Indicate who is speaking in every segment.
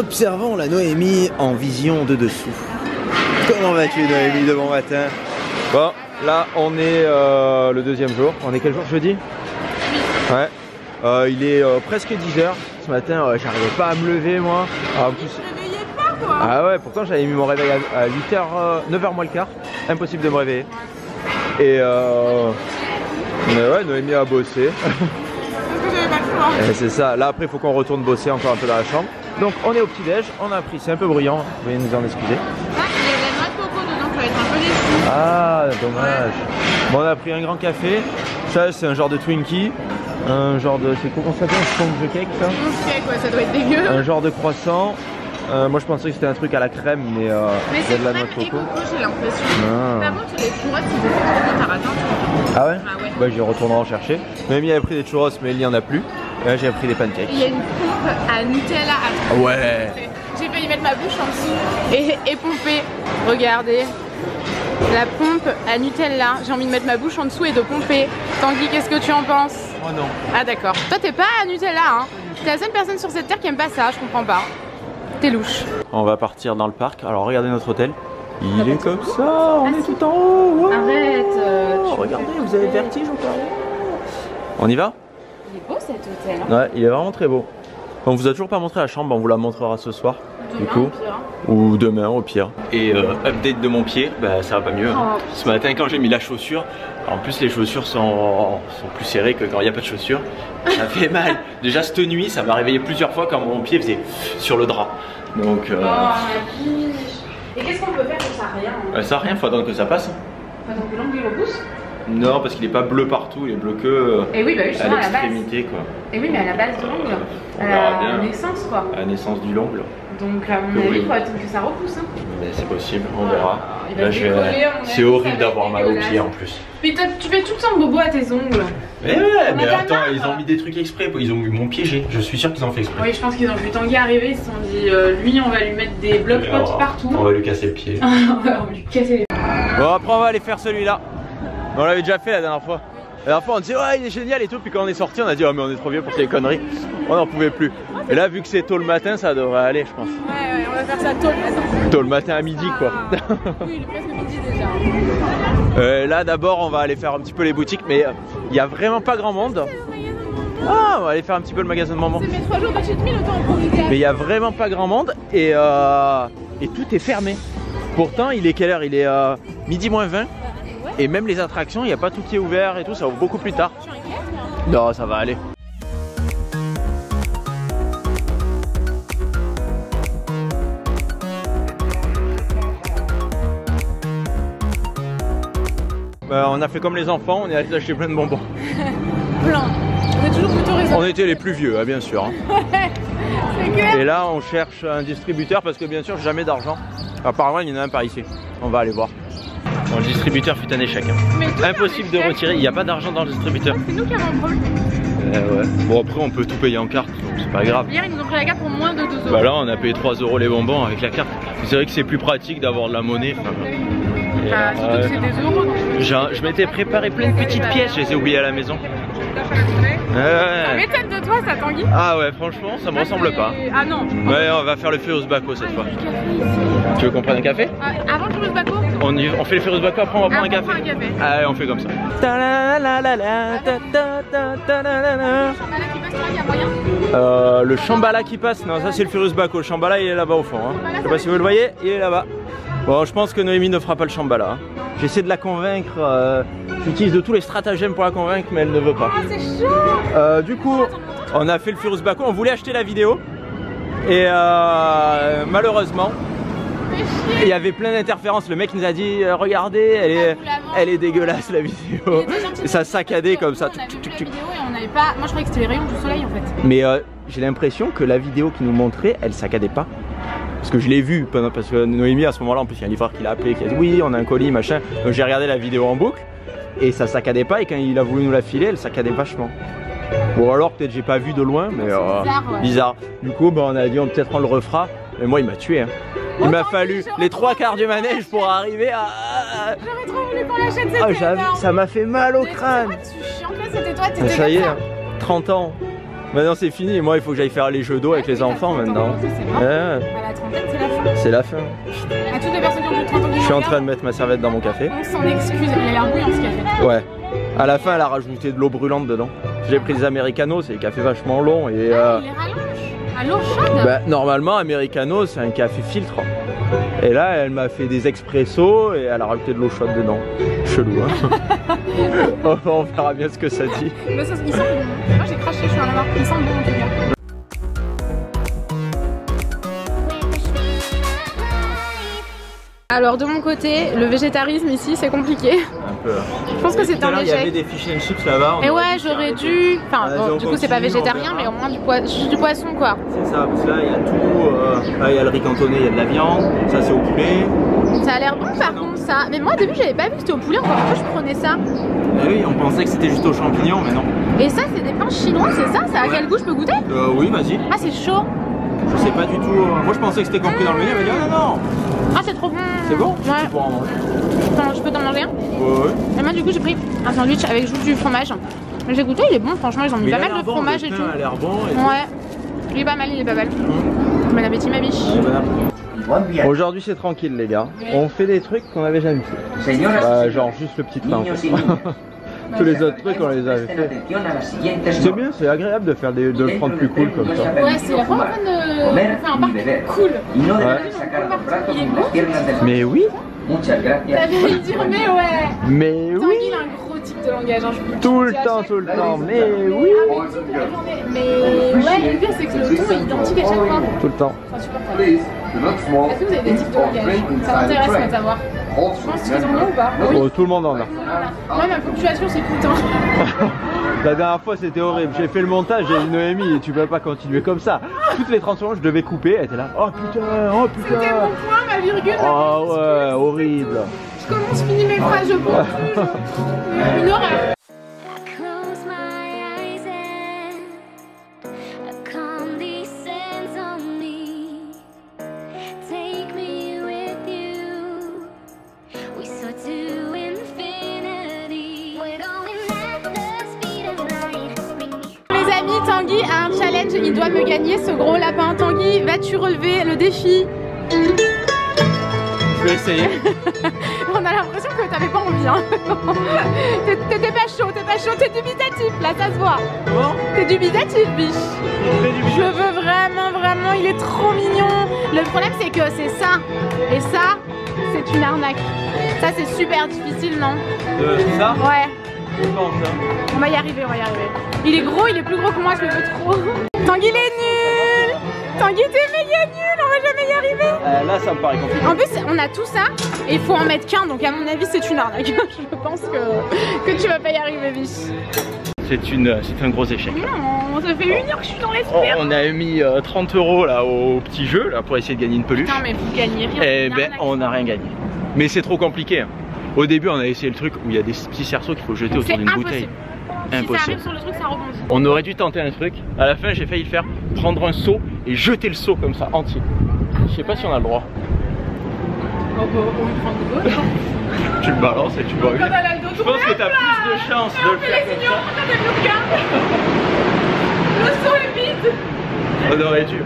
Speaker 1: Observons la Noémie en vision de dessous. Comment vas-tu Noémie de bon matin? Bon, là on est le deuxième jour. On est quel jour, jeudi? Ouais. Il est presque 10h. Ce matin, j'arrivais pas à me lever moi. En plus,
Speaker 2: je me réveillais pas quoi.
Speaker 1: Ah ouais, pourtant j'avais mis mon réveil à 8h, 9h moins le quart. Impossible de me réveiller. Et mais ouais, Noémie a bossé.
Speaker 2: Parce que j'avais pas le choix.
Speaker 1: C'est ça. Là après, il faut qu'on retourne bosser encore un peu dans la chambre. Donc on est au petit-déj. On a pris, c'est un peu bruyant. Vous pouvez nous en excuser.
Speaker 2: Ah, il y a de la noix de coco dedans, tu vas être un peu déçu.
Speaker 1: Ah, dommage. Bon, on a pris un grand café. Ça, c'est un genre de Twinkie. Un genre de. C'est comment ça s'appelle? Un sponge cake, ça?
Speaker 2: Ok, quoi, ça doit être dégueu.
Speaker 1: Un genre de croissant. Moi, je pensais que c'était un truc à la crème, mais il y a de la noix de coco.
Speaker 2: J'ai l'impression.
Speaker 1: Ah.
Speaker 2: Par contre, les churros, ils étaient trop bons, t'as raté un truc.
Speaker 1: Ah ouais?
Speaker 2: Ah ouais.
Speaker 1: Bah, j'y retournerai en chercher. Noémie avait pris des churros, mais il n'y en a plus. Et là, j'ai pris des pancakes.
Speaker 2: Il y a une pompe à Nutella à trop.
Speaker 1: Ouais.
Speaker 2: J'ai failli mettre ma bouche en dessous et pomper. Regardez. La pompe à Nutella. J'ai envie de mettre ma bouche en dessous et de pomper. Tanguy, qu'est-ce que tu en penses?
Speaker 1: Oh non.
Speaker 2: Ah d'accord. Toi, t'es pas à Nutella, hein? T'es la seule personne sur cette terre qui aime pas ça, je comprends pas. T'es louche.
Speaker 1: On va partir dans le parc. Alors, regardez notre hôtel. Il est comme ça, on est tout en haut. Wow.
Speaker 2: Arrête.
Speaker 1: Regardez, vous avez le vertige ou pas? On y va?
Speaker 2: Il est beau cet hôtel. Hein.
Speaker 1: Ouais, il est vraiment très beau. On vous a toujours pas montré la chambre, on vous la montrera ce soir.
Speaker 2: Demain,
Speaker 1: du coup.
Speaker 2: au pire.
Speaker 1: Ou demain au pire. Et update de mon pied, bah ça va pas mieux. Hein. Ce matin quand j'ai mis la chaussure, en plus les chaussures sont plus serrées que quand il n'y a pas de chaussures. Ça fait mal. Déjà cette nuit, ça m'a réveillé plusieurs fois quand mon pied faisait sur le drap. Donc
Speaker 2: Oh ma biche. Et qu'est-ce qu'on peut faire pour ça? Rien. Hein.
Speaker 1: ça rien, faut attendre que ça passe.
Speaker 2: Faut attendre que l'ongle il repousse?
Speaker 1: Non, parce qu'il est pas bleu partout, il est bleu que
Speaker 2: Et oui, bah oui,
Speaker 1: à
Speaker 2: à la base.
Speaker 1: l'extrémité quoi.
Speaker 2: Et oui, mais à la base de l'ongle.
Speaker 1: On verra bien.
Speaker 2: À la naissance quoi.
Speaker 1: À la naissance du l'ongle.
Speaker 2: Donc à mon avis, il faut attendre que ça repousse. Hein.
Speaker 1: Mais c'est possible, on verra.
Speaker 2: Il va
Speaker 1: Là,
Speaker 2: décoller, à mon avis,
Speaker 1: c'est
Speaker 2: ça
Speaker 1: horrible
Speaker 2: va être
Speaker 1: d'avoir mal au
Speaker 2: dégueulasse.
Speaker 1: pied en plus.
Speaker 2: Mais tu fais tout le temps bobo à tes ongles.
Speaker 1: Mais ouais,
Speaker 2: On
Speaker 1: mais
Speaker 2: en a
Speaker 1: attends,
Speaker 2: marre.
Speaker 1: ils ont mis des trucs exprès, ils ont mis mon pied G, je suis sûr qu'ils ont fait exprès.
Speaker 2: Oui, je pense qu'ils ont vu Tanguy arriver, ils se sont dit, lui, on va lui mettre des blocs-potes partout.
Speaker 1: On va lui casser le pied.
Speaker 2: On va lui casser les...
Speaker 1: Bon, après on va aller faire celui-là. On l'avait déjà fait la dernière fois. La dernière fois on disait ouais il est génial et tout, puis quand on est sorti on a dit oh mais on est trop vieux pour ces conneries. On n'en pouvait plus. Et là vu que c'est tôt le matin ça devrait aller je pense.
Speaker 2: Ouais, on va faire ça tôt le matin.
Speaker 1: Tôt le matin à midi quoi.
Speaker 2: Oui, il est presque midi déjà.
Speaker 1: Là d'abord on va aller faire un petit peu les boutiques mais il n'y a vraiment pas grand monde. Ah on va aller faire un petit peu le magasin de maman.
Speaker 2: C'est mes 3 jours de cheat meal, autant en profiter.
Speaker 1: Mais il n'y a vraiment pas grand monde et tout est fermé. Pourtant il est quelle heure? Il est midi moins 20. Et même les attractions, il n'y a pas tout qui est ouvert et tout, ça ouvre beaucoup plus tard.
Speaker 2: Je suis inquiète.
Speaker 1: Non, ça va aller. On a fait comme les enfants, on est allé acheter plein de bonbons.
Speaker 2: Plein. On est toujours plutôt raisonnable.
Speaker 1: On était les plus vieux, hein, bien sûr. Hein.
Speaker 2: C'est clair.
Speaker 1: Et là, on cherche un distributeur parce que bien sûr, jamais d'argent. Apparemment, il y en a un par ici. On va aller voir. Bon, le distributeur fut un échec. Hein. Impossible de retirer, il n'y a pas d'argent dans le distributeur.
Speaker 2: C'est nous qui avons un problème.
Speaker 1: Ouais. Bon, après, on peut tout payer en carte, donc c'est pas grave.
Speaker 2: Hier, ils nous ont pris la carte pour moins de 2 euros.
Speaker 1: Bah là, on a payé 3 euros les bonbons avec la carte. C'est vrai que c'est plus pratique d'avoir de la monnaie.
Speaker 2: Bah, surtout que c'est des euros. Donc...
Speaker 1: Je m'étais préparé plein de petites pièces, je les ai oubliées à la maison.
Speaker 2: Ça m'étonne de toi, ça, Tanguy.
Speaker 1: Ah ouais, franchement, ça me ressemble pas.
Speaker 2: Ah non.
Speaker 1: Ouais, on va faire le Furious Baco cette fois. Tu veux qu'on prenne un café?
Speaker 2: Avant le Furious Baco?
Speaker 1: On fait le Furious Baco, après on va prendre un café.
Speaker 2: On prend un café.
Speaker 1: Allez, on fait comme ça. Le Shambhala qui passe, non ça c'est le Furious Baco, le Shambhala il est là-bas au fond. Hein. Je sais pas si vous le voyez, il est là-bas. Bon je pense que Noémie ne fera pas le Shambhala. Hein. J'essaie de la convaincre, j'utilise de tous les stratagèmes pour la convaincre mais elle ne veut pas.
Speaker 2: Ah c'est chaud.
Speaker 1: Du coup on a fait le Furious Baco, on voulait acheter la vidéo et malheureusement il y avait plein d'interférences, le mec nous a dit regardez elle est dégueulasse la vidéo et ça saccadait comme ça.
Speaker 2: Moi je croyais que c'était les rayons du soleil en fait.
Speaker 1: Mais j'ai l'impression que la vidéo qui nous montrait elle saccadait pas. Parce que je l'ai vu, parce que Noémie à ce moment là en plus il y a un livreur qui l'a appelé qui a dit oui on a un colis machin. Donc j'ai regardé la vidéo en boucle et ça saccadait pas et quand il a voulu nous la filer elle saccadait vachement. Bon alors peut-être j'ai pas vu de loin mais
Speaker 2: bizarre, ouais.
Speaker 1: Bizarre. Du coup on a dit peut-être on le refera. Mais moi il m'a tué hein. Il m'a fallu les 3/4 du manège pour arriver à...
Speaker 2: J'aurais trop voulu qu'on l'achète, c'était
Speaker 1: ça m'a fait mal au crâne.
Speaker 2: C'est chiant que là c'était toi, t'étais
Speaker 1: ça y est, hein, 30 ans. Maintenant c'est fini, moi il faut que j'aille faire les jeux d'eau avec les enfants maintenant.
Speaker 2: C'est à la trentaine, c'est la fin.
Speaker 1: C'est la fin.
Speaker 2: À toutes les personnes qui ont plus de 30 ans,
Speaker 1: Je suis en train de mettre ma serviette dans mon café.
Speaker 2: on s'en excuse, il a l'air bouillant ce café.
Speaker 1: Ouais. À la fin elle a rajouté de l'eau brûlante dedans. J'ai pris des Americanos, c'est des cafés vachement longs et
Speaker 2: Il les rallonge à l'eau chaude.
Speaker 1: bah, normalement Americano c'est un café filtre. Et là elle m'a fait des expressos et elle a rajouté de l'eau chaude dedans. Chelou hein. On verra bien ce que ça dit.
Speaker 2: Mais ça, il sent bon. Moi j'ai craché, je suis en avoir. Il sent bon en tout cas. Alors de mon côté, le végétarisme ici c'est compliqué.
Speaker 1: Un peu.
Speaker 2: Je pense que c'est un
Speaker 1: Il y avait
Speaker 2: échec.
Speaker 1: des fish and chips là-bas.
Speaker 2: Et ouais, j'aurais dû. Enfin, bon,
Speaker 1: on
Speaker 2: du coup c'est pas
Speaker 1: continue,
Speaker 2: végétarien,
Speaker 1: on
Speaker 2: mais
Speaker 1: verra.
Speaker 2: au moins du poisson quoi.
Speaker 1: C'est ça, parce que là il y a tout. Là il y a le riz cantonné, il y a de la viande. Ça c'est au poulet.
Speaker 2: Ça a l'air bon par contre ça. Mais moi au début j'avais pas vu que c'était au poulet, encore pourquoi je prenais ça.
Speaker 1: Et oui, on pensait que c'était juste aux champignons, mais non.
Speaker 2: Et ça c'est des pains chinois, c'est ça? Ça a
Speaker 1: Ouais.
Speaker 2: quel goût? Je peux goûter?
Speaker 1: Oui, vas-y.
Speaker 2: Ah c'est chaud.
Speaker 1: Je sais pas du tout. Moi je pensais que c'était compris dans le menu, elle m'a dit ah, non.
Speaker 2: Ah c'est trop bon.
Speaker 1: C'est bon?
Speaker 2: Ouais.
Speaker 1: Tu pourras en manger.
Speaker 2: Attends, je peux t'en manger un?
Speaker 1: Ouais.
Speaker 2: Et moi du coup j'ai pris un sandwich avec juste du fromage. J'ai goûté, il est bon franchement, ils ont mis
Speaker 1: Mais
Speaker 2: pas
Speaker 1: il a
Speaker 2: mal
Speaker 1: l'air
Speaker 2: de
Speaker 1: bon,
Speaker 2: fromage
Speaker 1: le
Speaker 2: et
Speaker 1: pain
Speaker 2: tout.
Speaker 1: a l'air bon. Et
Speaker 2: Ouais. Il est pas mal, il est pas mal. Bon appétit ma biche.
Speaker 1: tout. Bon appétit. Aujourd'hui c'est tranquille les gars. On fait des trucs qu'on avait jamais fait. Genre juste le petit pain en fait. Tous les autres trucs on les avait fait. C'est bien, c'est agréable de faire de le prendre plus cool comme ça.
Speaker 2: Ouais, c'est la première fois de faire un parc cool.
Speaker 1: Mais oui.
Speaker 2: T'avais dire mais ouais.
Speaker 1: Mais
Speaker 2: Tanguy
Speaker 1: oui.
Speaker 2: il a un gros type de langage. Hein, je
Speaker 1: Tout
Speaker 2: peux
Speaker 1: le
Speaker 2: te dire
Speaker 1: temps,
Speaker 2: à chaque
Speaker 1: tout le
Speaker 2: fois.
Speaker 1: temps. Mais oui.
Speaker 2: Mais ouais, le pire c'est que le ton est identique à chaque fois.
Speaker 1: Tout le temps.
Speaker 2: C'est insupportable. Est-ce que vous avez des types de langage? Ça m'intéresse moi de savoir. Je pense qu'ils en ont ou pas? Oui.
Speaker 1: Oh, tout le monde en a.
Speaker 2: Moi ma ponctuation c'est tout le temps.
Speaker 1: La dernière fois c'était horrible, j'ai fait le montage, j'ai dit Noémie tu peux pas continuer comme ça. Toutes les 30 secondes je devais couper, elle était là, oh putain, oh putain.
Speaker 2: C'était mon point, ma virgule.
Speaker 1: Oh ouais, horrible.
Speaker 2: Je commence, finis mes phrases, je pense plus. Une horreur.
Speaker 3: Close my eyes and a calm descends on me. Take me with you. We soar to infinity. We're going at the speed of light.
Speaker 2: Les amis, Tanguy a un challenge, il doit me gagner ce gros lapin. Tanguy, vas-tu relever le défi?
Speaker 1: Je vais essayer.
Speaker 2: On a l'impression que t'avais pas envie hein. T'étais pas chaud, t'es dubitatif, là ça se voit.
Speaker 1: Bon,
Speaker 2: T'es dubitatif, biche. Je veux vraiment, il est trop mignon. Le problème c'est que c'est ça, et ça, c'est une arnaque. Ça c'est super difficile, non?
Speaker 1: ça,
Speaker 2: Ouais,
Speaker 1: je pense. Hein.
Speaker 2: on va y arriver, Il est gros, il est plus gros que moi, je le veux trop. Tanguy il est nul. Tanguy t'es méga nul, on va jamais y arriver.
Speaker 1: Là ça me paraît compliqué.
Speaker 2: En plus on a tout ça et il faut en mettre qu'un, donc à mon avis c'est une arnaque. Je pense que tu vas pas y arriver, biche.
Speaker 1: C'est un gros échec.
Speaker 2: Non, ça fait 1 heure que je suis dans l'espoir.
Speaker 1: On a mis 30 € là au petit jeu là pour essayer de gagner une peluche.
Speaker 2: Putain mais vous gagnez rien.
Speaker 1: Eh ben on n'a rien gagné. Mais c'est trop compliqué. Hein. Au début on a essayé le truc où il y a des petits cerceaux qu'il faut jeter autour d'une bouteille.
Speaker 2: Si ça
Speaker 1: Impossible.
Speaker 2: arrive sur le truc, ça rebondit.
Speaker 1: On aurait dû tenter un truc. À la fin, j'ai failli le faire, prendre un seau et jeter le seau comme ça entier. Je sais pas si on a le droit.
Speaker 2: On prend de l'eau.
Speaker 1: Tu le balances et tu bois.
Speaker 2: Quand elle a le dos
Speaker 1: Je pense que t'as plus de chance de le faire comme ça.
Speaker 2: Le seau est vide.
Speaker 1: On aurait dû.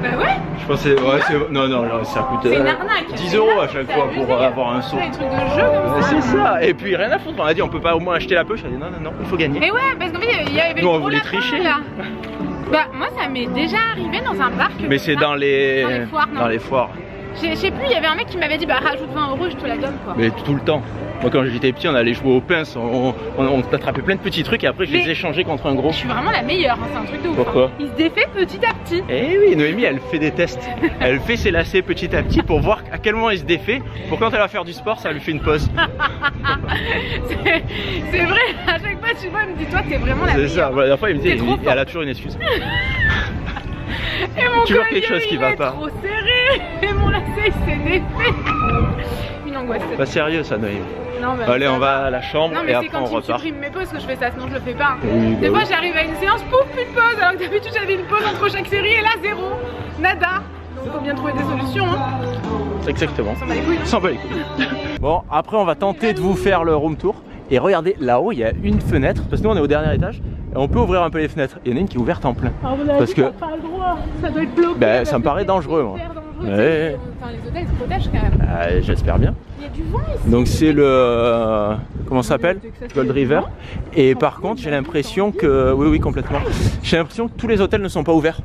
Speaker 2: Bah ouais.
Speaker 1: Je pensais, ouais, c'est. Non, ça coûte
Speaker 2: C'est une arnaque.
Speaker 1: 10 € à chaque fois pour avoir un seau.
Speaker 2: Des trucs de jeu comme ça.
Speaker 1: C'est ça. Et puis rien à foutre. On a dit, on peut pas au moins acheter la poche. On a dit, non, il faut gagner.
Speaker 2: Mais ouais, parce qu'en fait, il y avait
Speaker 1: Nous, on
Speaker 2: le gros
Speaker 1: voulait
Speaker 2: lapin,
Speaker 1: tricher.
Speaker 2: là. Bah moi ça m'est déjà arrivé dans un parc.
Speaker 1: Mais c'est dans les
Speaker 2: foires, non.
Speaker 1: dans les foires.
Speaker 2: Je sais plus, il y avait un mec qui m'avait dit bah rajoute 20 €, je te la donne quoi.
Speaker 1: Mais tout le temps. Moi quand j'étais petit on allait jouer aux pinces, on attrapait plein de petits trucs et après je les échangeais contre un gros.
Speaker 2: Je suis vraiment la meilleure, hein, c'est un truc de ouf.
Speaker 1: Pourquoi
Speaker 2: hein. Il se défait petit à petit.
Speaker 1: Eh oui, Noémie elle fait des tests. Elle fait ses lacets petit à petit pour voir à quel moment il se défait. Pour quand elle va faire du sport, ça lui fait une pause.
Speaker 2: C'est vrai, à chaque fois tu vois, elle me dit toi t'es vraiment la meilleure.
Speaker 1: C'est ça, la dernière fois il me
Speaker 2: T'es
Speaker 1: dit,
Speaker 2: trop
Speaker 1: elle a toujours une excuse.
Speaker 2: Et mon
Speaker 1: toujours
Speaker 2: collier,
Speaker 1: quelque chose qui va
Speaker 2: il est
Speaker 1: pas.
Speaker 2: trop serré. Et mon lacet il s'est défait. Une angoisse.
Speaker 1: Pas sérieux ça Noémie.
Speaker 2: Non, mais
Speaker 1: Allez on va à la chambre
Speaker 2: non
Speaker 1: et
Speaker 2: mais c'est
Speaker 1: après
Speaker 2: quand
Speaker 1: on
Speaker 2: tu me
Speaker 1: repart.
Speaker 2: supprimes mes pauses que je fais ça, sinon je le fais pas.
Speaker 1: Oui,
Speaker 2: Des
Speaker 1: bah
Speaker 2: fois
Speaker 1: oui.
Speaker 2: j'arrive à une séance, pouf, plus de pause, alors que d'habitude j'avais une pause entre chaque série et là zéro, nada. Donc faut bien trouver des solutions hein.
Speaker 1: Exactement.
Speaker 2: S'en bat les couilles.
Speaker 1: S'en bat les couilles. Bon après on va tenter de vous faire le room tour. Et regardez là-haut il y a une fenêtre, parce que nous on est au dernier étage. Et on peut ouvrir un peu les fenêtres. Il y en a une qui est ouverte en plein.
Speaker 2: Alors, on a
Speaker 1: Parce
Speaker 2: dit
Speaker 1: que
Speaker 2: qu'on a pas le droit. Ça doit être bloqué.
Speaker 1: Ben, ça me paraît dangereux, moi.
Speaker 2: Super dangereux.
Speaker 1: Ouais.
Speaker 2: Enfin, les hôtels se protègent quand même.
Speaker 1: J'espère bien.
Speaker 2: Il y a du vent ici.
Speaker 1: Donc c'est le... comment ça s'appelle? Gold River. Et par contre j'ai l'impression que... Oui complètement. J'ai l'impression que tous les hôtels ne sont pas ouverts.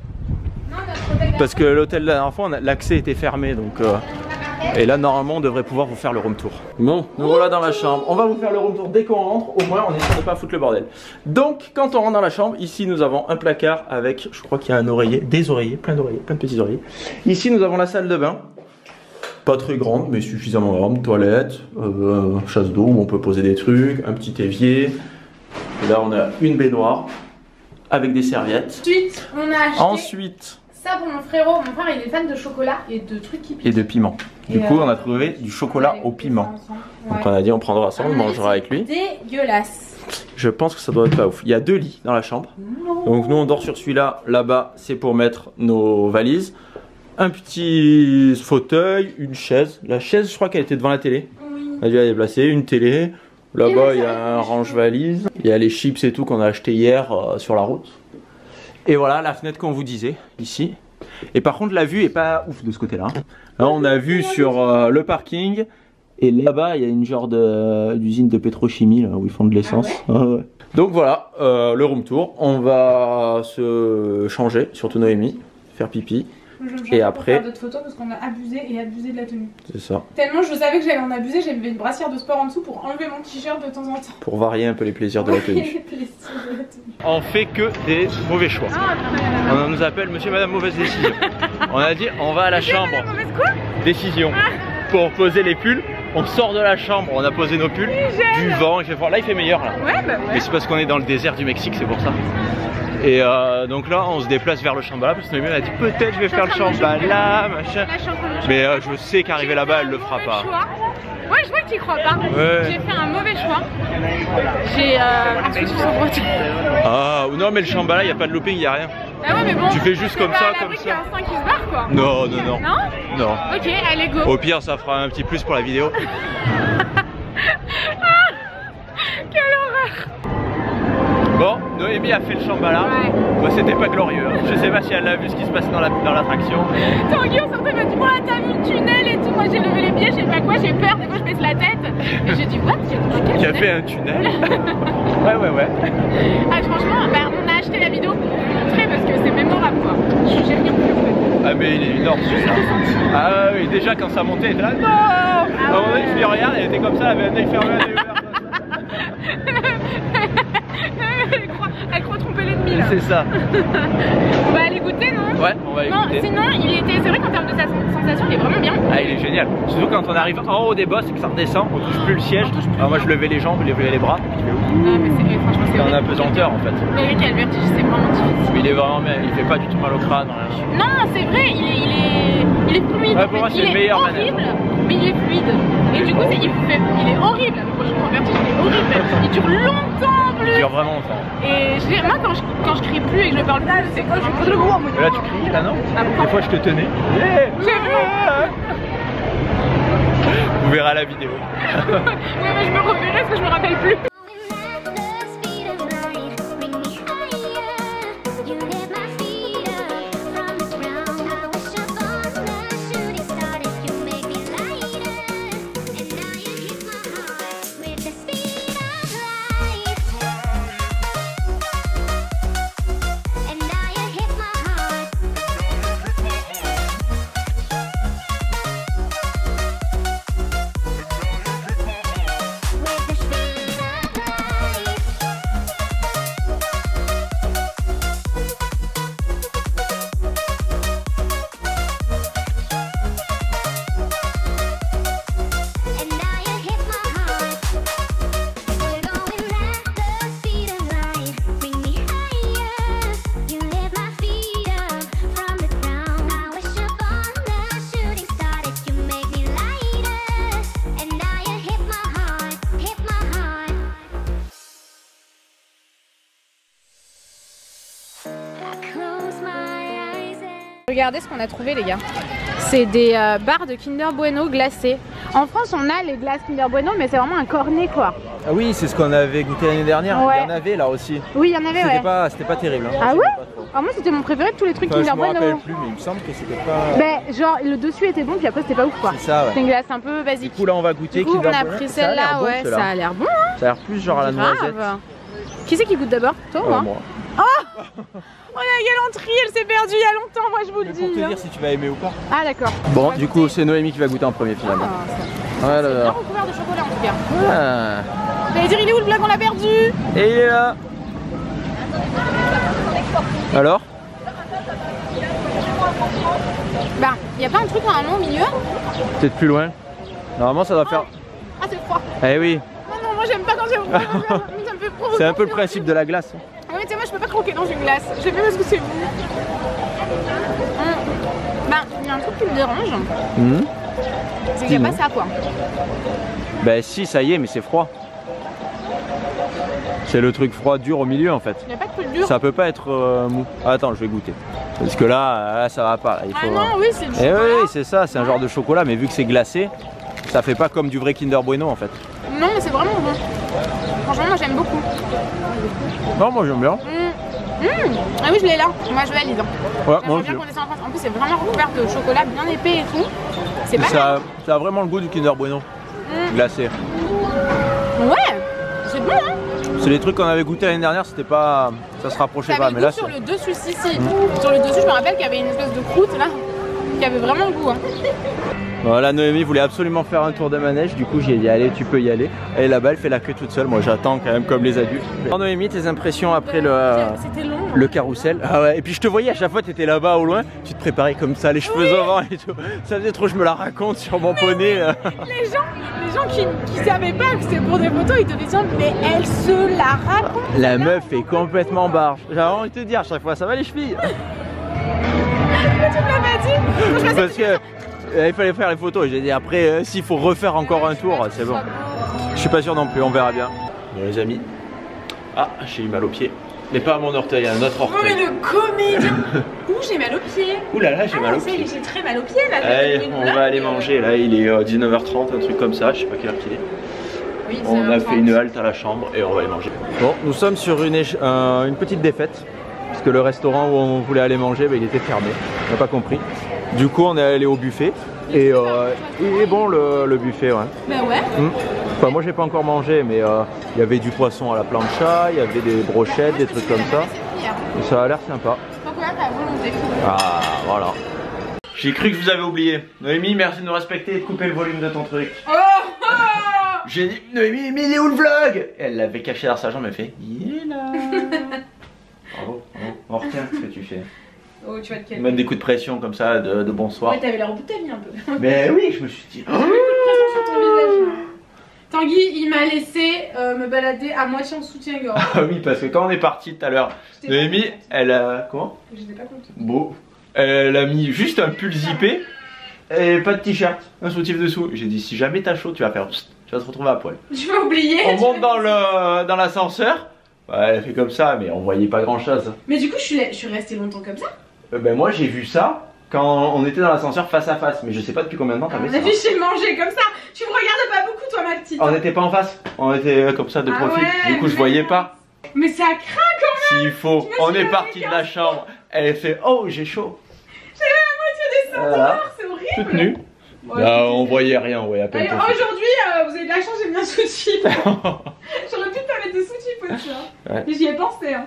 Speaker 2: Non, notre hôtel.
Speaker 1: Parce que l'hôtel la dernière fois l'accès était fermé donc... Et là normalement on devrait pouvoir vous faire le room tour. Bon, nous voilà dans la chambre. On va vous faire le room tour dès qu'on rentre. Au moins on essaie de pas foutre le bordel. Donc quand on rentre dans la chambre, ici nous avons un placard avec, je crois qu'il y a un oreiller, des oreillers, plein de petits oreillers. Ici nous avons la salle de bain. Pas très grande mais suffisamment grande. Toilette, chasse d'eau où on peut poser des trucs, un petit évier. Et là on a une baignoire avec des serviettes.
Speaker 2: Ensuite on a acheté
Speaker 1: Ensuite...
Speaker 2: ça pour mon frérot. Mon frère il est fan de chocolat et de trucs qui piquent.
Speaker 1: Et de piment. Du coup on a trouvé du chocolat au piment. Donc on a dit on prendra ça, on mangera avec lui.
Speaker 2: Dégueulasse.
Speaker 1: Je pense que ça doit être pas ouf. Il y a 2 lits dans la chambre. Donc nous on dort sur celui-là. Là-bas c'est pour mettre nos valises. Un petit fauteuil, une chaise. La chaise je crois qu'elle était devant la télé.
Speaker 2: Oui.
Speaker 1: On a dû la déplacer. Une télé. Là-bas il y a un range-valise. Il y a les chips et tout qu'on a acheté hier sur la route. Et voilà la fenêtre qu'on vous disait ici. Et par contre la vue est pas ouf de ce côté-là. Là on a vu sur le parking. Et là-bas il y a une genre d'usine de pétrochimie là, où ils font de l'essence.
Speaker 2: Ah ouais.
Speaker 1: Ouais. Donc voilà le room tour. On va se changer, surtout Noémie, faire pipi.
Speaker 2: Et
Speaker 1: après-
Speaker 2: faire d'autres photos parce qu'on a abusé de la tenue.
Speaker 1: C'est ça.
Speaker 2: Tellement je savais que j'allais en abuser, j'ai mis une brassière de sport en dessous pour enlever mon t-shirt de temps en temps.
Speaker 1: Pour varier un peu les plaisirs de la tenue. On fait que des mauvais choix. On nous appelle monsieur et madame mauvaise décision. On a dit on va à la chambre. Décision. Pour poser les pulls. On sort de la chambre, on a posé nos pulls. Du vent, il fait froid. Là il fait meilleur là.
Speaker 2: Ouais bah ouais.
Speaker 1: Mais c'est parce qu'on est dans le désert du Mexique, c'est pour ça. Et donc là on se déplace vers le Shambhala parce que Noémie a dit peut-être je vais faire le Shambhala, machin. Mais je sais qu'arriver là-bas elle le fera pas.
Speaker 2: Ouais, je vois que tu y crois pas.
Speaker 1: Ouais.
Speaker 2: J'ai fait un mauvais choix. J'ai un truc sur son bretton.
Speaker 1: Ah non mais le Shambhala il n'y a pas de looping, il n'y a rien.
Speaker 2: Ah ouais mais bon.
Speaker 1: Tu fais juste comme ça, comme ça.
Speaker 2: Il y a un 5 qui se barre quoi.
Speaker 1: Non, non, non.
Speaker 2: Non.
Speaker 1: Non.
Speaker 2: Ok, allez go.
Speaker 1: Au pire ça fera un petit plus pour la vidéo.
Speaker 2: Quelle horreur.
Speaker 1: Bon, Noémie a fait le Shambhala.
Speaker 2: Ouais.
Speaker 1: Bah, c'était pas glorieux. Hein. Je sais pas si elle a vu ce qui se passait dans l'attraction.
Speaker 2: Tanguy au sortait, il m'a dit voilà t'as vu le tunnel et tout. Moi j'ai levé les pieds, je sais pas quoi, j'ai peur, des fois je baisse la tête. Et j'ai dit what?
Speaker 1: Qui a fait un tunnel. Ouais.
Speaker 2: Ah franchement, bah, on a acheté la vidéo pour vous montrer parce que c'est mémorable quoi. J'ai rien pu.
Speaker 1: Ah mais il est énorme celui-là. Ah oui, déjà quand ça montait, elle était là non. À un moment donné, je lui regarde, elle était comme ça, elle avait un œil fermé, un œil ouvert.
Speaker 2: Elle croit tromper l'ennemi là.
Speaker 1: C'est ça.
Speaker 2: On va aller goûter non?
Speaker 1: Ouais, on va
Speaker 2: Non,
Speaker 1: écouter.
Speaker 2: sinon c'est vrai qu'en termes de sensation il est vraiment bien.
Speaker 1: Ah il est génial. Surtout quand on arrive en haut des bosses et que ça redescend, on touche plus le siège. Alors moi je levais les jambes, je levais les bras.
Speaker 2: Non mais c'est franchement c'est
Speaker 1: C'est en
Speaker 2: horrible.
Speaker 1: apesanteur en fait.
Speaker 2: Mais oui, quel vertige, c'est vraiment difficile.
Speaker 1: Mais il est vraiment bien, il fait pas du tout mal au crâne, rien.
Speaker 2: Non, c'est vrai, il est fluide.
Speaker 1: Ouais,
Speaker 2: en
Speaker 1: pour moi,
Speaker 2: fait.
Speaker 1: c'est
Speaker 2: Il
Speaker 1: le
Speaker 2: est
Speaker 1: meilleur
Speaker 2: horrible, mais il est fluide. Et du coup, il est horrible. Le prochain vertige, il est horrible. Il dure longtemps en plus.
Speaker 1: Il dure vraiment longtemps.
Speaker 2: Et moi, quand je crie plus et que je parle plus, c'est quand je pose le gros.
Speaker 1: Mais là tu cries là non?
Speaker 2: Ah, pourquoi?
Speaker 1: Des fois je te tenais.
Speaker 2: J'ai vu.
Speaker 1: Vous verrez à la vidéo.
Speaker 2: Ouais, mais je me reverrai parce que je me rappelle plus. Regardez ce qu'on a trouvé les gars. C'est des barres de Kinder Bueno glacées. En France on a les glaces Kinder Bueno mais c'est vraiment un cornet quoi.
Speaker 1: Ah oui, c'est ce qu'on avait goûté l'année dernière.
Speaker 2: Ouais.
Speaker 1: Il y en avait là aussi.
Speaker 2: Oui il y en avait ouais.
Speaker 1: C'était pas terrible. Hein.
Speaker 2: Ah ouais? Ah moi c'était mon préféré de tous les trucs Kinder
Speaker 1: Je me
Speaker 2: Bueno.
Speaker 1: rappelle plus mais il me semble que c'était pas...
Speaker 2: Ben genre le dessus était bon puis après c'était pas ouf quoi.
Speaker 1: C'est ça ouais.
Speaker 2: C'est une glace un peu
Speaker 1: Du
Speaker 2: basique.
Speaker 1: coup là on va goûter
Speaker 2: Du coup
Speaker 1: Kinder
Speaker 2: on a
Speaker 1: Bueno.
Speaker 2: pris
Speaker 1: Ça a l'air
Speaker 2: celle-là
Speaker 1: bon,
Speaker 2: ouais,
Speaker 1: celui-là.
Speaker 2: ça a l'air bon hein.
Speaker 1: Ça a l'air plus genre à la noisette.
Speaker 2: Qui c'est qui goûte d'abord? Toi ou moi?
Speaker 1: Moi.
Speaker 2: Oh la galanterie, elle s'est perdue il y a longtemps, moi je vous le
Speaker 1: Mais
Speaker 2: dis.
Speaker 1: pour te dire si tu vas aimer ou pas.
Speaker 2: Ah d'accord.
Speaker 1: Bon,
Speaker 2: On va
Speaker 1: du
Speaker 2: goûter.
Speaker 1: coup, c'est Noémie qui va goûter en premier finalement.
Speaker 2: Ah,
Speaker 1: Ouais,
Speaker 2: c'est bien recouvert de chocolat en tout cas.
Speaker 1: Ah.
Speaker 2: Vous allez dire il est où le vlog, on l'a perdu?
Speaker 1: Et il est là. Alors?
Speaker 2: Bah, y a pas un truc normalement au milieu?
Speaker 1: Peut-être plus loin. Normalement, ça doit faire.
Speaker 2: Ah c'est froid.
Speaker 1: Eh oui,
Speaker 2: Non non, moi j'aime pas quand c'est froid. Ça me fait provoquer.
Speaker 1: c'est un peu le principe de la glace.
Speaker 2: Ah oui, tu sais, moi je peux pas croquer dans une glace. J'ai fait parce que c'est mou. Bah, il y a un truc qui me dérange. C'est qu'il y a pas ça quoi.
Speaker 1: Ben si, ça y est, mais c'est froid. C'est le truc froid dur au milieu en fait.
Speaker 2: Il y a pas de truc dur.
Speaker 1: Ça peut pas être mou. Attends, je vais goûter. Parce que là ça va pas. Il faut...
Speaker 2: Ah non, oui, c'est du
Speaker 1: Eh
Speaker 2: chocolat.
Speaker 1: oui, c'est ça, c'est un genre de chocolat, mais vu que c'est glacé, ça fait pas comme du vrai Kinder Bueno en fait.
Speaker 2: Non, mais c'est vraiment bon. Franchement, moi j'aime beaucoup.
Speaker 1: Non, moi j'aime bien.
Speaker 2: Ah oui, je l'ai là. Moi je valide.
Speaker 1: Ouais, moi
Speaker 2: J'aimerais
Speaker 1: aussi.
Speaker 2: bien qu'on descende en France. En plus, c'est vraiment recouvert de chocolat bien épais et tout. C'est pas mal.
Speaker 1: Ça a vraiment le goût du Kinder Bueno. Glacé.
Speaker 2: Ouais, c'est bon hein.
Speaker 1: C'est les trucs qu'on avait goûté l'année dernière, c'était pas. Ça se rapprochait
Speaker 2: Ça
Speaker 1: pas,
Speaker 2: avait
Speaker 1: mais
Speaker 2: le
Speaker 1: là
Speaker 2: goût sur
Speaker 1: c'est.
Speaker 2: le dessus, si. Sur le dessus, je me rappelle qu'il y avait une espèce de croûte là, qui avait vraiment le goût. Hein.
Speaker 1: Voilà, Noémie voulait absolument faire un tour de manège, du coup j'ai dit allez, tu peux y aller. Et là-bas, elle fait la queue toute seule, moi j'attends quand même comme les adultes. Alors, Noémie, tes impressions après
Speaker 2: C'était long.
Speaker 1: le carrousel? Ah ouais, et puis je te voyais à chaque fois, tu étais là-bas au loin, tu te préparais comme ça, les cheveux au vent et tout. Ça faisait trop, je me la raconte sur mon poney.
Speaker 2: Les gens qui savaient pas que c'était pour des photos, ils te disaient mais elle se la raconte.
Speaker 1: La meuf est complètement barge. J'avais envie de te dire à chaque fois, ça va les chevilles?
Speaker 2: Tu me l'as pas dit.
Speaker 1: Parce que il fallait faire les photos. J'ai dit après, s'il faut refaire encore un tour, c'est bon. Je suis pas sûr non plus, on verra bien. Bon les amis. Ah, j'ai eu mal au pied. Mais pas à mon orteil, à un autre
Speaker 2: Oh mais
Speaker 1: orteil.
Speaker 2: le comédien. Ouh, j'ai mal au pied.
Speaker 1: Ouh là là, j'ai mal au
Speaker 2: Ça y est,
Speaker 1: pied.
Speaker 2: j'ai très mal au pied là.
Speaker 1: Allez, on va aller manger. Là, il est 19h30, un truc comme ça. Je sais pas quelle heure qu'il est.
Speaker 2: Oui,
Speaker 1: On a fait une halte à la chambre et on va aller manger. Bon, nous sommes sur une petite défaite. Parce que le restaurant où on voulait aller manger, il était fermé. On n'a pas compris. Du coup, on est allé au buffet. Et il est bon le buffet, ouais.
Speaker 2: Bah ouais.
Speaker 1: Enfin, moi, j'ai pas encore mangé, mais il y avait du poisson à la plancha, il y avait des brochettes, des trucs comme ça. Et ça a l'air sympa.
Speaker 2: Donc là, t'as volonté.
Speaker 1: Ah, voilà. J'ai cru que je vous avais oublié. Noémie, merci de nous respecter et de couper le volume de ton truc.
Speaker 2: Oh, oh.
Speaker 1: J'ai dit, Noémie, mais il est où le vlog? Elle l'avait caché dans sa jambe, elle fait, il est là. Bravo, bravo. On retient ce que tu fais.
Speaker 2: Oh, tu vas te calmer.
Speaker 1: Mettre des coups de pression comme ça, de bonsoir.
Speaker 2: Ouais, t'avais l'air au bout de ta vie un peu.
Speaker 1: Mais oui, je me suis dit.
Speaker 2: Pression sur ton visage. Tanguy, il m'a laissé me balader à moitié en soutien-gorge.
Speaker 1: Ah oui, parce que quand on est parti tout à l'heure, Noémie, elle a. Comment?
Speaker 2: J'étais pas contente.
Speaker 1: Beau. Elle a mis juste un pull zippé et pas de t-shirt, un soutif dessous. J'ai dit, si jamais t'as chaud, tu vas faire. Tu vas te retrouver à poil.
Speaker 2: Tu vas oublier.
Speaker 1: On monte dans l'ascenseur. Ouais, elle fait comme ça, mais on voyait pas grand chose.
Speaker 2: Mais du coup, je suis restée longtemps comme ça.
Speaker 1: Ben moi, j'ai vu ça quand on était dans l'ascenseur face à face, mais je sais pas depuis combien de temps t'avais ça.
Speaker 2: On a vu chez manger comme ça. Tu me regardes pas beaucoup, toi, ma petite.
Speaker 1: On n'était pas en face, on était comme ça de
Speaker 2: Ah
Speaker 1: profil.
Speaker 2: ouais,
Speaker 1: Du coup, je voyais pas.
Speaker 2: Mais ça craint quand même.
Speaker 1: S'il faut,
Speaker 2: T'imagines
Speaker 1: on est
Speaker 2: la
Speaker 1: parti de la chambre. Elle fait, oh, j'ai chaud.
Speaker 2: J'avais la moitié des seins dehors, c'est horrible.
Speaker 1: Toute nue.
Speaker 2: Ouais,
Speaker 1: Là, on voyait rien, on voyait à peine.
Speaker 2: Allez,
Speaker 1: ton soutif.
Speaker 2: aujourd'hui, vous avez de la chance, j'ai mis un soutif. J'aurais pu pas mettre de soutif au-dessus. Hein.
Speaker 1: Ouais.
Speaker 2: Mais j'y ai pensé. Hein.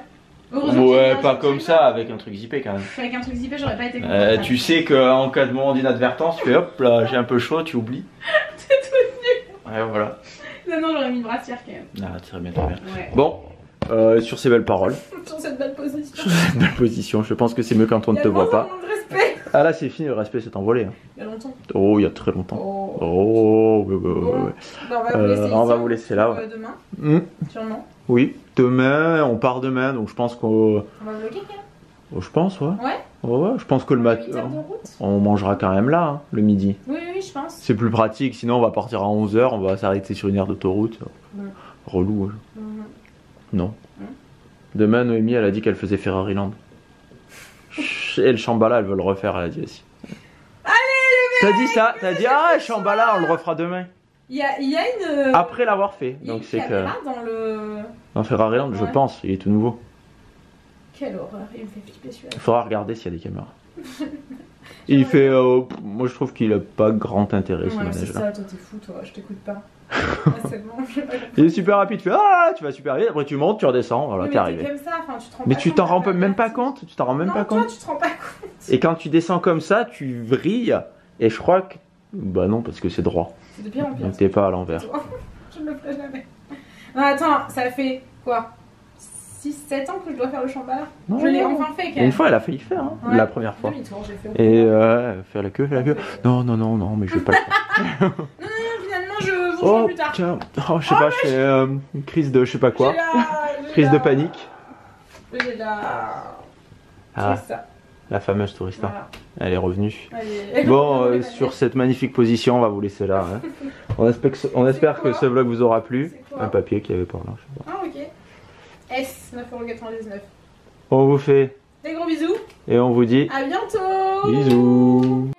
Speaker 2: Heureusement que j'ai
Speaker 1: Ouais,
Speaker 2: mis un
Speaker 1: pas
Speaker 2: soutif,
Speaker 1: comme ça, avec un truc zippé quand même.
Speaker 2: Avec un truc zippé, j'aurais pas été contente.
Speaker 1: Tu sais qu'en cas de moment d'inadvertance, tu fais hop là, j'ai un peu chaud, tu oublies.
Speaker 2: C'est tout nu.
Speaker 1: Ouais, voilà.
Speaker 2: Non, non, j'aurais mis une brassière quand même.
Speaker 1: Ah, très bien, très bien.
Speaker 2: Ouais.
Speaker 1: Bon, sur ces belles paroles,
Speaker 2: Sur cette belle position.
Speaker 1: sur cette belle position, je pense que c'est mieux quand on ne te voit pas.
Speaker 2: De respect.
Speaker 1: Ah là, c'est fini, le respect s'est envolé. Hein.
Speaker 2: Il y a longtemps.
Speaker 1: Oh, il y a très longtemps.
Speaker 2: Oh.
Speaker 1: Oh, ouais, ouais, ouais, ouais.
Speaker 2: Bah, on va vous laisser
Speaker 1: on
Speaker 2: ici,
Speaker 1: va vous laisser là, ouais.
Speaker 2: Demain,
Speaker 1: Hmm.
Speaker 2: sûrement.
Speaker 1: Oui, demain, on part demain, donc je pense qu'on.
Speaker 2: On va vlogger quand même.
Speaker 1: Oh, je pense, ouais.
Speaker 2: Ouais.
Speaker 1: Ouais, je pense que le
Speaker 2: 8
Speaker 1: matin,
Speaker 2: heures de route.
Speaker 1: on mangera quand même là, hein, le midi.
Speaker 2: Oui, oui, je pense.
Speaker 1: C'est plus pratique, sinon on va partir à 11h, on va s'arrêter sur une aire d'autoroute.
Speaker 2: Ouais.
Speaker 1: Relou. Hein.
Speaker 2: Mhm.
Speaker 1: Non. Demain, Noémie, elle a dit qu'elle faisait Ferrari Land. Et le Shambhala, elle veut le refaire, elle a dit aussi. T'as dit ça, t'as dit ah Shambhala, on le refera demain.
Speaker 2: Il y a une.
Speaker 1: Après l'avoir fait, donc c'est que.
Speaker 2: Caméra dans le.
Speaker 1: Dans Ferrari Land, je
Speaker 2: Ouais.
Speaker 1: pense, il est tout nouveau.
Speaker 2: Quelle horreur, il me fait flipper celui-là.
Speaker 1: Il faudra regarder s'il y a des caméras. Il fait, moi je trouve qu'il a pas grand intérêt ce
Speaker 2: Ouais, c'est
Speaker 1: manège-là.
Speaker 2: ça, toi t'es fou, toi, je t'écoute pas. Ah, c'est bon, je vais pas le
Speaker 1: Il est super rapide, tu fais ah, tu vas super vite, après tu montes, tu redescends, voilà,
Speaker 2: Oui,
Speaker 1: t'es
Speaker 2: mais
Speaker 1: arrivé.
Speaker 2: comme ça, enfin, tu te rends
Speaker 1: Mais
Speaker 2: pas
Speaker 1: tu
Speaker 2: compte
Speaker 1: t'en
Speaker 2: de
Speaker 1: rends
Speaker 2: la
Speaker 1: même pas
Speaker 2: pratique.
Speaker 1: compte, tu t'en rends même
Speaker 2: Non,
Speaker 1: pas
Speaker 2: toi,
Speaker 1: compte.
Speaker 2: tu te rends pas compte.
Speaker 1: Et quand tu descends comme ça, tu vrilles, et je crois que. Bah non, parce que c'est droit.
Speaker 2: C'est de pire en pire.
Speaker 1: Donc t'es pas à l'envers.
Speaker 2: Je ne le ferai jamais. Non, attends, ça fait quoi 6-7 ans que je dois faire le Shambhala.
Speaker 1: Non.
Speaker 2: Je l'ai enfin fait quand même.
Speaker 1: Une fois, elle a failli faire, hein,
Speaker 2: Ouais.
Speaker 1: la première fois.
Speaker 2: Demi-tour, j'ai fait.
Speaker 1: Et faire la queue, faire la queue. Non, non, non, non, mais je vais pas le faire.
Speaker 2: Non, finalement, je vous rejoins
Speaker 1: Oh
Speaker 2: plus tard.
Speaker 1: tiens, oh, je sais pas, je fais une crise de je sais pas quoi.
Speaker 2: J'ai
Speaker 1: Crise de
Speaker 2: la-
Speaker 1: panique.
Speaker 2: J'ai la.
Speaker 1: Ah,
Speaker 2: C'est ça.
Speaker 1: la fameuse tourista.
Speaker 2: Voilà.
Speaker 1: Elle est revenue.
Speaker 2: Allez.
Speaker 1: Bon, sur cette magnifique position, on va vous laisser là. Hein. On espère que ce vlog vous aura plu.
Speaker 2: C'est quoi
Speaker 1: Un papier qu'il y avait par là. Je sais pas.
Speaker 2: Ah, ok. S, 9,99€.
Speaker 1: On vous fait
Speaker 2: Des gros bisous.
Speaker 1: et on vous dit
Speaker 2: À bientôt.
Speaker 1: bisous.